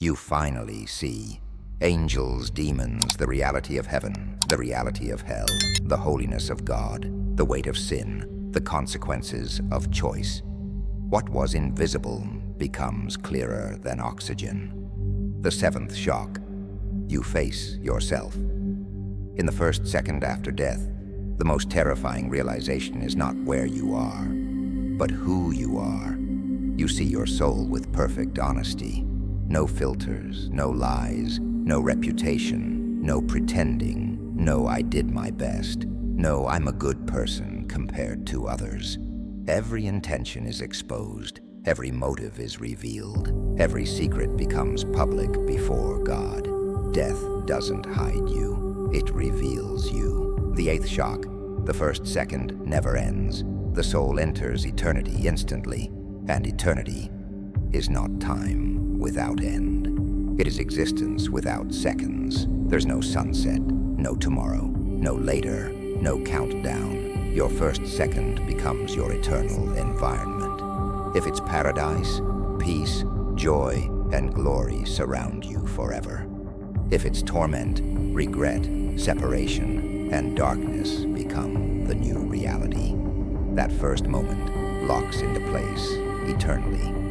You finally see angels, demons, the reality of heaven, the reality of hell, the holiness of God, the weight of sin, the consequences of choice. What was invisible becomes clearer than oxygen. The seventh shock, you face yourself. In the first second after death, the most terrifying realization is not where you are, but who you are. You see your soul with perfect honesty. No filters, no lies, no reputation, no pretending, no I did my best, no I'm a good person compared to others. Every intention is exposed, every motive is revealed, every secret becomes public before God. Death doesn't hide you, it reveals you. The eighth shock, the first second never ends. The soul enters eternity instantly, and eternity is not time without end. It is existence without seconds. There's no sunset, no tomorrow, no later, no countdown. Your first second becomes your eternal environment. If it's paradise, peace, joy, and glory surround you forever. If it's torment, regret, separation, and darkness become the new reality. That first moment locks into place eternally.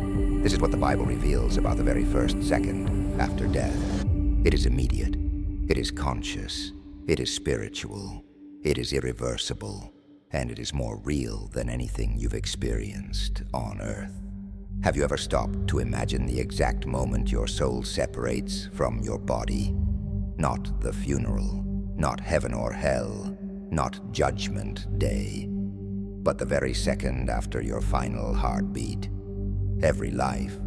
This is what the Bible reveals about the very first second after death. It is immediate, it is conscious, it is spiritual, it is irreversible, and it is more real than anything you've experienced on earth. Have you ever stopped to imagine the exact moment your soul separates from your body? Not the funeral, not heaven or hell, not judgment day, but the very second after your final heartbeat. Every life,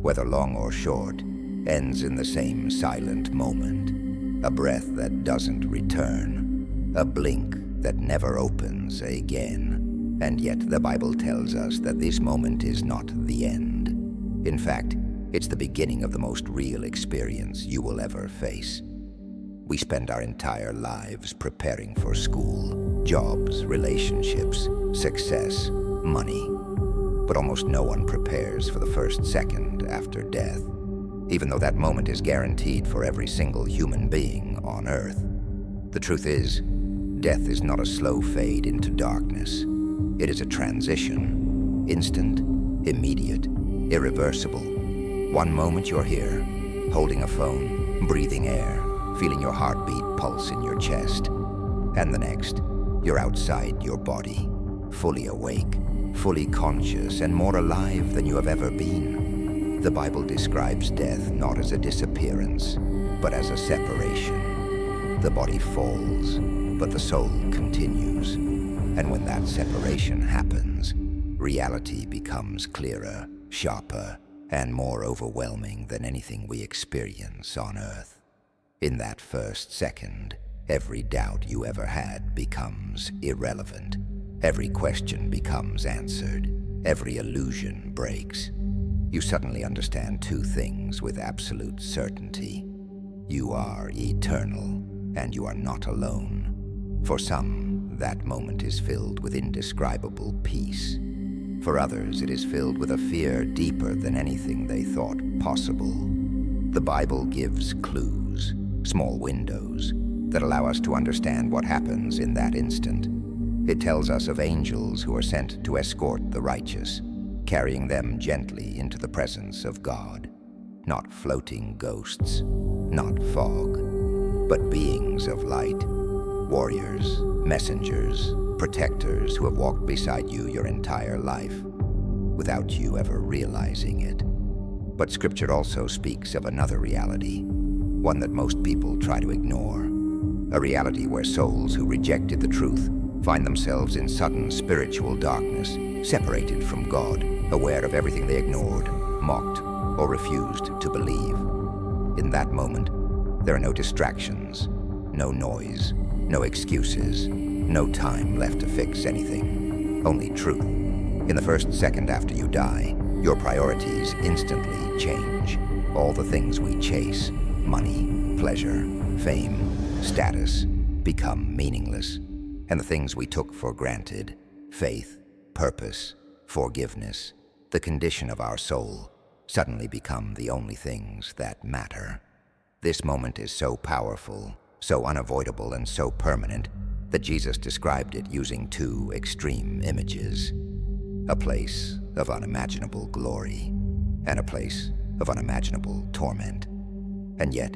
whether long or short, ends in the same silent moment. A breath that doesn't return, a blink that never opens again. And yet the Bible tells us that this moment is not the end. In fact, it's the beginning of the most real experience you will ever face. We spend our entire lives preparing for school, jobs, relationships, success, money. But almost no one prepares for the first second after death, even though that moment is guaranteed for every single human being on earth. The truth is, death is not a slow fade into darkness. It is a transition, instant, immediate, irreversible. One moment you're here, holding a phone, breathing air, feeling your heartbeat pulse in your chest. And the next, you're outside your body, fully awake, fully conscious, and more alive than you have ever been. The Bible describes death not as a disappearance, but as a separation. The body falls, but the soul continues. And when that separation happens, reality becomes clearer, sharper, and more overwhelming than anything we experience on earth. In that first second, every doubt you ever had becomes irrelevant. Every question becomes answered. Every illusion breaks. You suddenly understand two things with absolute certainty. You are eternal, and you are not alone. For some, that moment is filled with indescribable peace. For others, it is filled with a fear deeper than anything they thought possible. The Bible gives clues, small windows, that allow us to understand what happens in that instant. It tells us of angels who are sent to escort the righteous, carrying them gently into the presence of God. Not floating ghosts, not fog, but beings of light, warriors, messengers, protectors who have walked beside you your entire life, without you ever realizing it. But Scripture also speaks of another reality, one that most people try to ignore. A reality where souls who rejected the truth find themselves in sudden spiritual darkness, separated from God, aware of everything they ignored, mocked, or refused to believe. In that moment, there are no distractions, no noise, no excuses, no time left to fix anything, only truth. In the first second after you die, your priorities instantly change. All the things we chase, money, pleasure, fame, status, become meaningless. And the things we took for granted, faith, purpose, forgiveness, the condition of our soul, suddenly become the only things that matter. This moment is so powerful, so unavoidable, and so permanent that Jesus described it using two extreme images: a place of unimaginable glory and a place of unimaginable torment. And yet,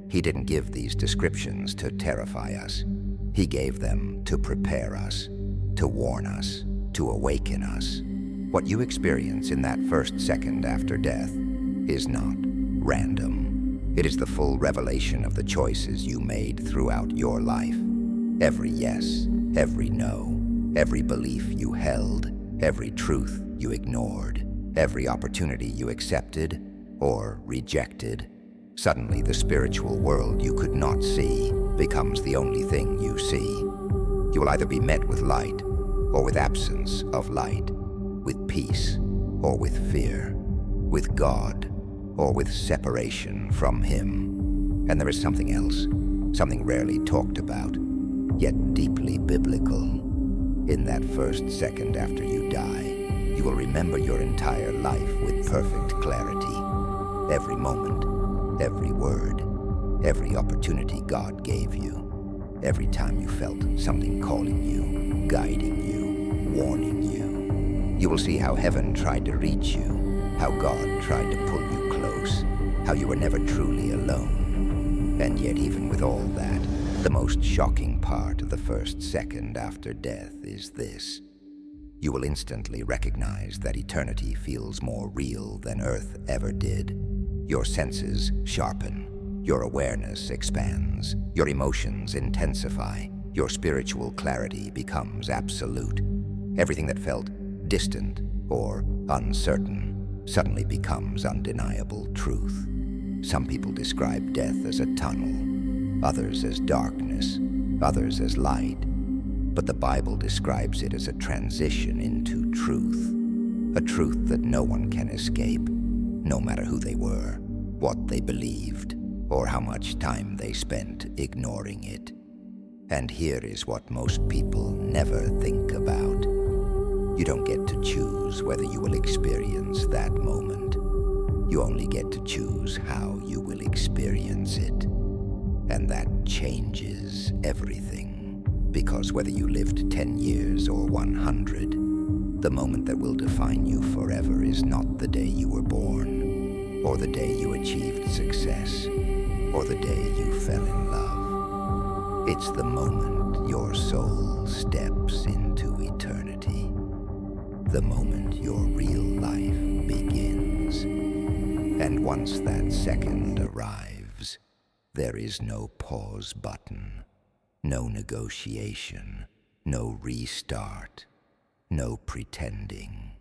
he didn't give these descriptions to terrify us. He gave them to prepare us, to warn us, to awaken us. What you experience in that first second after death is not random. It is the full revelation of the choices you made throughout your life. Every yes, every no, every belief you held, every truth you ignored, every opportunity you accepted or rejected. Suddenly, the spiritual world you could not see becomes the only thing you see. You will either be met with light or with absence of light, with peace or with fear, with God or with separation from Him. And there is something else, something rarely talked about, yet deeply biblical. In that first second after you die, you will remember your entire life with perfect clarity. Every moment, every word, every opportunity God gave you, every time you felt something calling you, guiding you, warning you. You will see how heaven tried to reach you, how God tried to pull you close, how you were never truly alone. And yet, even with all that, the most shocking part of the first second after death is this: you will instantly recognize that eternity feels more real than Earth ever did. Your senses sharpen, your awareness expands, your emotions intensify, your spiritual clarity becomes absolute. Everything that felt distant or uncertain suddenly becomes undeniable truth. Some people describe death as a tunnel, others as darkness, others as light. But the Bible describes it as a transition into truth, a truth that no one can escape, no matter who they were, what they believed, or how much time they spent ignoring it. And here is what most people never think about. You don't get to choose whether you will experience that moment. You only get to choose how you will experience it. And that changes everything. Because whether you lived 10 years or 100, the moment that will define you forever is not the day you were born, or the day you achieved success, or the day you fell in love. It's the moment your soul steps into eternity, the moment your real life begins. And once that second arrives, there is no pause button. No negotiation, no restart, no pretending.